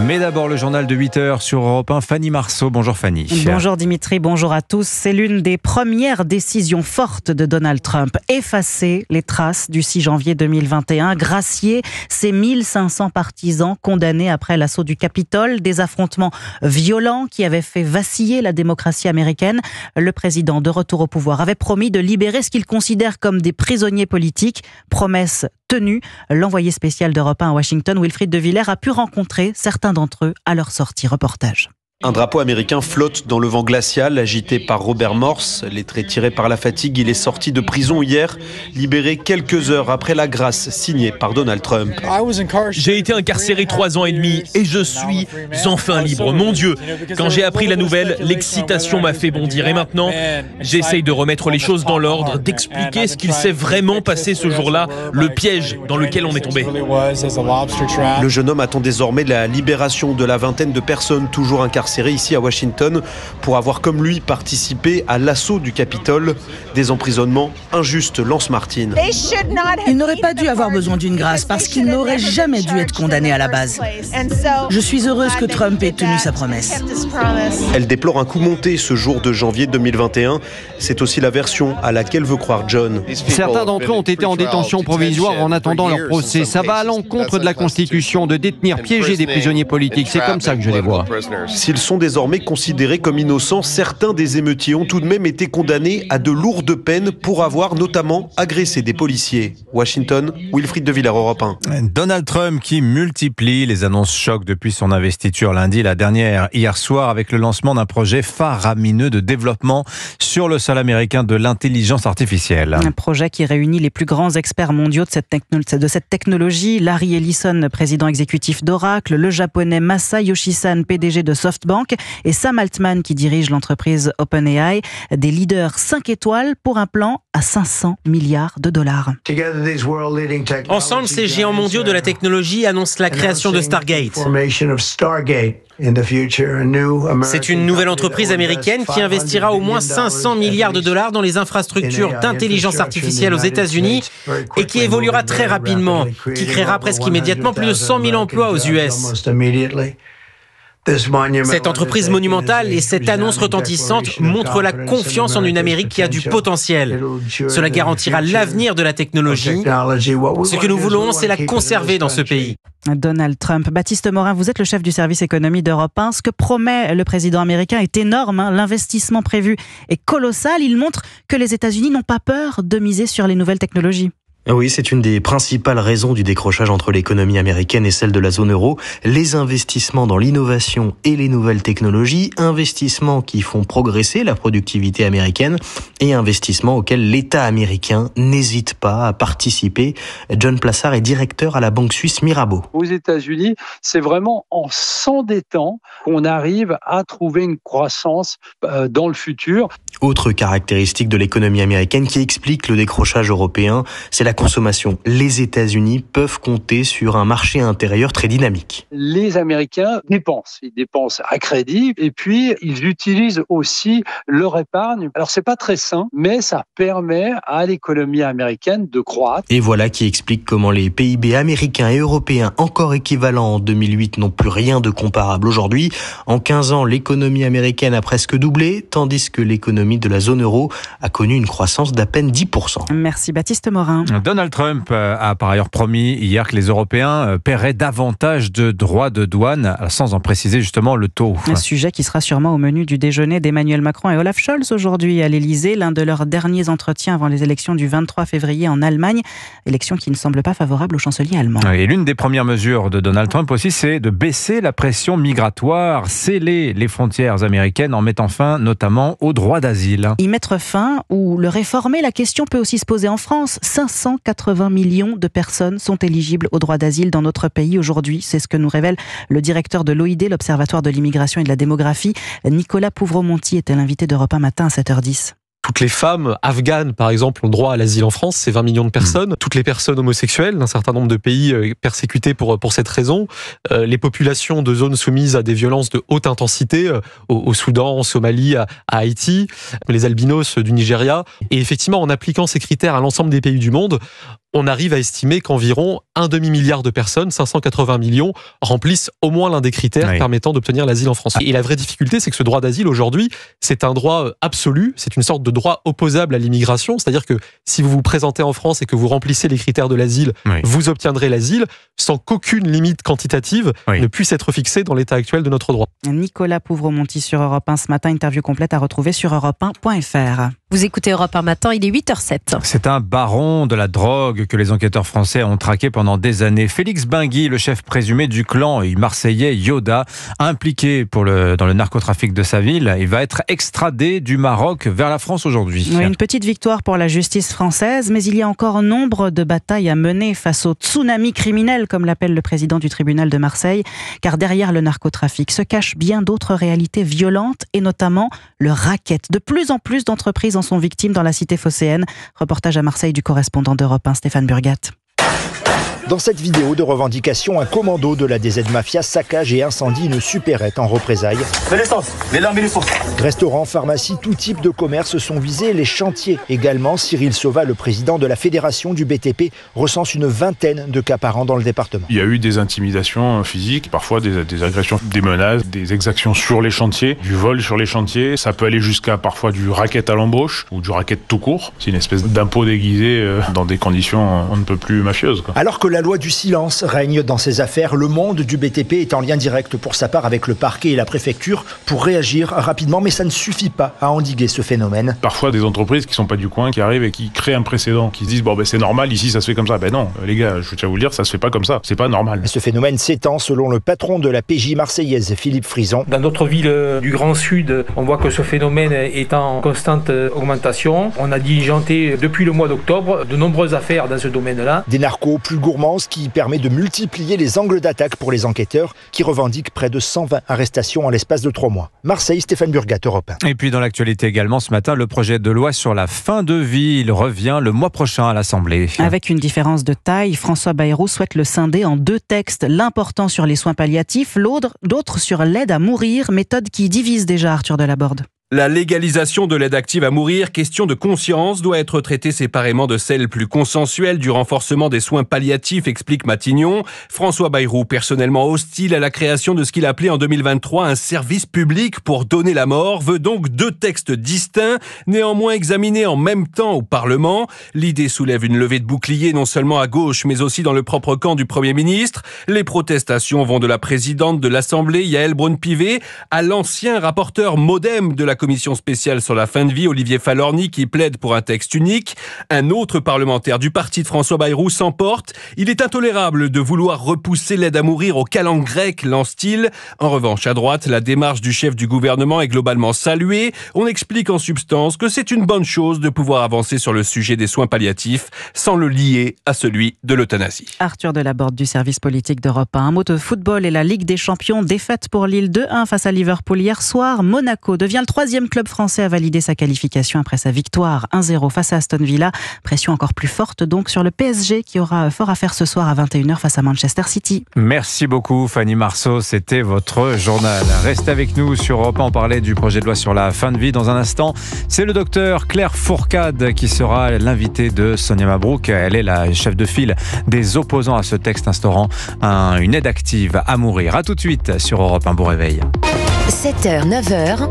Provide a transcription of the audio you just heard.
Mais d'abord, le journal de 8h sur Europe 1. Fanny Marceau. Bonjour Fanny. Bonjour Dimitri, bonjour à tous. C'est l'une des premières décisions fortes de Donald Trump. Effacer les traces du 6 janvier 2021. Gracier ses 1500 partisans condamnés après l'assaut du Capitole. Des affrontements violents qui avaient fait vaciller la démocratie américaine. Le président, de retour au pouvoir, avait promis de libérer ce qu'il considère comme des prisonniers politiques. Promesse tenue. L'envoyé spécial d'Europe 1 à Washington, Wilfried de Villers, a pu rencontrer certains d'entre eux à leur sortie. Reportage. Un drapeau américain flotte dans le vent glacial, agité par Robert Morse. Les traits tirés par la fatigue, il est sorti de prison hier, libéré quelques heures après la grâce signée par Donald Trump. J'ai été incarcéré 3 ans et demi et je suis enfin libre. Mon Dieu, quand j'ai appris la nouvelle, l'excitation m'a fait bondir. Et maintenant, j'essaye de remettre les choses dans l'ordre, d'expliquer ce qu'il s'est vraiment passé ce jour-là, le piège dans lequel on est tombé. Le jeune homme attend désormais la libération de la vingtaine de personnes toujours incarcérées ici à Washington pour avoir comme lui participé à l'assaut du Capitole. Des emprisonnements injustes, lance Martin. Il n'aurait pas dû avoir besoin d'une grâce parce qu'il n'aurait jamais dû être condamné à la base. Je suis heureuse que Trump ait tenu sa promesse. Elle déplore un coup monté ce jour de janvier 2021. C'est aussi la version à laquelle veut croire John. Certains d'entre eux ont été en détention provisoire en attendant leur procès. Ça va à l'encontre de la Constitution de détenir piégés des prisonniers politiques. C'est comme ça que je les vois. S'ils sont désormais considérés comme innocents, certains des émeutiers ont tout de même été condamnés à de lourdes peines pour avoir notamment agressé des policiers. Washington, Wilfried de Villers, Europe 1. Donald Trump qui multiplie les annonces choc depuis son investiture lundi, la dernière hier soir, avec le lancement d'un projet faramineux de développement sur le sol américain de l'intelligence artificielle. Un projet qui réunit les plus grands experts mondiaux de cette technologie. Larry Ellison, président exécutif d'Oracle, le japonais Masayoshi-san, PDG de SoftBank, et Sam Altman qui dirige l'entreprise OpenAI, des leaders 5 étoiles pour un plan à 500 milliards de dollars. Ensemble, ces géants mondiaux de la technologie annoncent la création de Stargate. C'est une nouvelle entreprise américaine qui investira au moins 500 milliards de dollars dans les infrastructures d'intelligence artificielle aux États-Unis et qui évoluera très rapidement, qui créera presque immédiatement plus de 100 000 emplois aux US. Cette entreprise monumentale et cette annonce retentissante montrent la confiance en une Amérique qui a du potentiel. Cela garantira l'avenir de la technologie. Ce que nous voulons, c'est la conserver dans ce pays. Donald Trump. Baptiste Morin, vous êtes le chef du service économie d'Europe 1. Ce que promet le président américain est énorme. L'investissement prévu est colossal. Il montre que les États-Unis n'ont pas peur de miser sur les nouvelles technologies. Oui, c'est une des principales raisons du décrochage entre l'économie américaine et celle de la zone euro. Les investissements dans l'innovation et les nouvelles technologies, investissements qui font progresser la productivité américaine et investissements auxquels l'État américain n'hésite pas à participer. John Plassard est directeur à la banque suisse Mirabeau. Aux États-Unis, c'est vraiment en s'endettant qu'on arrive à trouver une croissance dans le futur. Autre caractéristique de l'économie américaine qui explique le décrochage européen, c'est la consommation. Les États-Unis peuvent compter sur un marché intérieur très dynamique. Les Américains dépensent. Ils dépensent à crédit et puis ils utilisent aussi leur épargne. Alors c'est pas très sain, mais ça permet à l'économie américaine de croître. Et voilà qui explique comment les PIB américains et européens encore équivalents en 2008 n'ont plus rien de comparable aujourd'hui. En 15 ans, l'économie américaine a presque doublé, tandis que l'économie de la zone euro a connu une croissance d'à peine 10%. Merci Baptiste Morin. Donald Trump a par ailleurs promis hier que les Européens paieraient davantage de droits de douane, sans en préciser justement le taux. Un sujet qui sera sûrement au menu du déjeuner d'Emmanuel Macron et Olaf Scholz aujourd'hui à l'Elysée, l'un de leurs derniers entretiens avant les élections du 23 février en Allemagne, élection qui ne semble pas favorable au chancelier allemand. Et l'une des premières mesures de Donald Trump aussi, c'est de baisser la pression migratoire, sceller les frontières américaines en mettant fin notamment au droit d'asile. Y mettre fin ou le réformer, la question peut aussi se poser en France. 580 millions de personnes sont éligibles au droit d'asile dans notre pays aujourd'hui. C'est ce que nous révèle le directeur de l'OID, l'Observatoire de l'immigration et de la démographie. Nicolas Pouvreau-Monti était l'invité d'Europe 1 matin à 7h10. Toutes les femmes afghanes, par exemple, ont droit à l'asile en France, c'est 20 millions de personnes. Toutes les personnes homosexuelles d'un certain nombre de pays persécutées pour cette raison. Les populations de zones soumises à des violences de haute intensité, au Soudan, en Somalie, à Haïti, les albinos du Nigeria. Et effectivement, en appliquant ces critères à l'ensemble des pays du monde, on arrive à estimer qu'environ un demi-milliard de personnes, 580 millions, remplissent au moins l'un des critères permettant d'obtenir l'asile en France. Et la vraie difficulté, c'est que ce droit d'asile, aujourd'hui, c'est un droit absolu, c'est une sorte de droit opposable à l'immigration, c'est-à-dire que si vous vous présentez en France et que vous remplissez les critères de l'asile, vous obtiendrez l'asile sans qu'aucune limite quantitative ne puisse être fixée dans l'état actuel de notre droit. Nicolas Pouvremonti sur Europe 1 ce matin, interview complète à retrouver sur europe1.fr. Vous écoutez Europe 1 matin, il est 8h07. C'est un baron de la drogue que les enquêteurs français ont traqué pendant des années. Félix Benguy, le chef présumé du clan marseillais Yoda, impliqué dans le narcotrafic de sa ville, il va être extradé du Maroc vers la France aujourd'hui. Oui, une petite victoire pour la justice française, mais il y a encore nombre de batailles à mener face au tsunami criminel, comme l'appelle le président du tribunal de Marseille, car derrière le narcotrafic se cachent bien d'autres réalités violentes, et notamment le racket. De plus en plus d'entreprises en sont victimes dans la cité phocéenne. Reportage à Marseille du correspondant d'Europe 1, Stéphane Burgat. Dans cette vidéo de revendication, un commando de la DZ Mafia saccage et incendie une supérette en représailles. Restaurants, pharmacies, tout type de commerce sont visés, les chantiers également. Cyril Sauva, le président de la fédération du BTP, recense une vingtaine de cas par an dans le département. Il y a eu des intimidations physiques, parfois des agressions, des menaces, des exactions sur les chantiers, du vol sur les chantiers. Ça peut aller jusqu'à parfois du racket à l'embauche ou du racket tout court. C'est une espèce d'impôt déguisé dans des conditions on ne peut plus mafieuses. Alors que la loi du silence règne dans ces affaires, le monde du BTP est en lien direct pour sa part avec le parquet et la préfecture pour réagir rapidement, mais ça ne suffit pas à endiguer ce phénomène. Parfois des entreprises qui sont pas du coin, qui arrivent et qui créent un précédent, qui se disent c'est normal, ici ça se fait comme ça. Non, les gars, je tiens à vous le dire, ça se fait pas comme ça, c'est pas normal. Ce phénomène s'étend selon le patron de la PJ marseillaise, Philippe Frison. Dans d'autres villes du Grand Sud, on voit que ce phénomène est en constante augmentation. On a diligenté depuis le mois d'octobre de nombreuses affaires dans ce domaine-là. Des narcos plus gourmands, ce qui permet de multiplier les angles d'attaque pour les enquêteurs qui revendiquent près de 120 arrestations en l'espace de 3 mois. Marseille, Stéphane Burgat, Europe 1. Et puis dans l'actualité également ce matin, le projet de loi sur la fin de vie, il revient le mois prochain à l'Assemblée. Avec une différence de taille, François Bayrou souhaite le scinder en 2 textes, l'important sur les soins palliatifs, l'autre sur l'aide à mourir, méthode qui divise déjà Arthur Delaborde. La légalisation de l'aide active à mourir, question de conscience, doit être traitée séparément de celle plus consensuelle du renforcement des soins palliatifs, explique Matignon. François Bayrou, personnellement hostile à la création de ce qu'il appelait en 2023 un service public pour donner la mort, veut donc 2 textes distincts, néanmoins examinés en même temps au Parlement. L'idée soulève une levée de bouclier non seulement à gauche, mais aussi dans le propre camp du Premier ministre. Les protestations vont de la présidente de l'Assemblée, Yaël Braun-Pivet, à l'ancien rapporteur MoDem de la commission spéciale sur la fin de vie, Olivier Falorni, qui plaide pour un texte unique. Un autre parlementaire du parti de François Bayrou s'emporte. Il est intolérable de vouloir repousser l'aide à mourir aux calendes grecques, lance-t-il. En revanche, à droite, la démarche du chef du gouvernement est globalement saluée. On explique en substance que c'est une bonne chose de pouvoir avancer sur le sujet des soins palliatifs sans le lier à celui de l'euthanasie. Arthur Delaborde du service politique d'Europe 1. Un mot de football et la Ligue des Champions, défaite pour Lille 2-1 face à Liverpool hier soir. Monaco devient le 3e club français à valider sa qualification après sa victoire 1-0 face à Aston Villa. Pression encore plus forte donc sur le PSG qui aura fort à faire ce soir à 21h face à Manchester City. Merci beaucoup Fanny Marceau, c'était votre journal. Restez avec nous sur Europe 1, on parlait du projet de loi sur la fin de vie. Dans un instant, c'est le docteur Claire Fourcade qui sera l'invitée de Sonia Mabrouk. Elle est la chef de file des opposants à ce texte instaurant une aide active à mourir. A tout de suite sur Europe 1, bon réveil. 7h, 9h.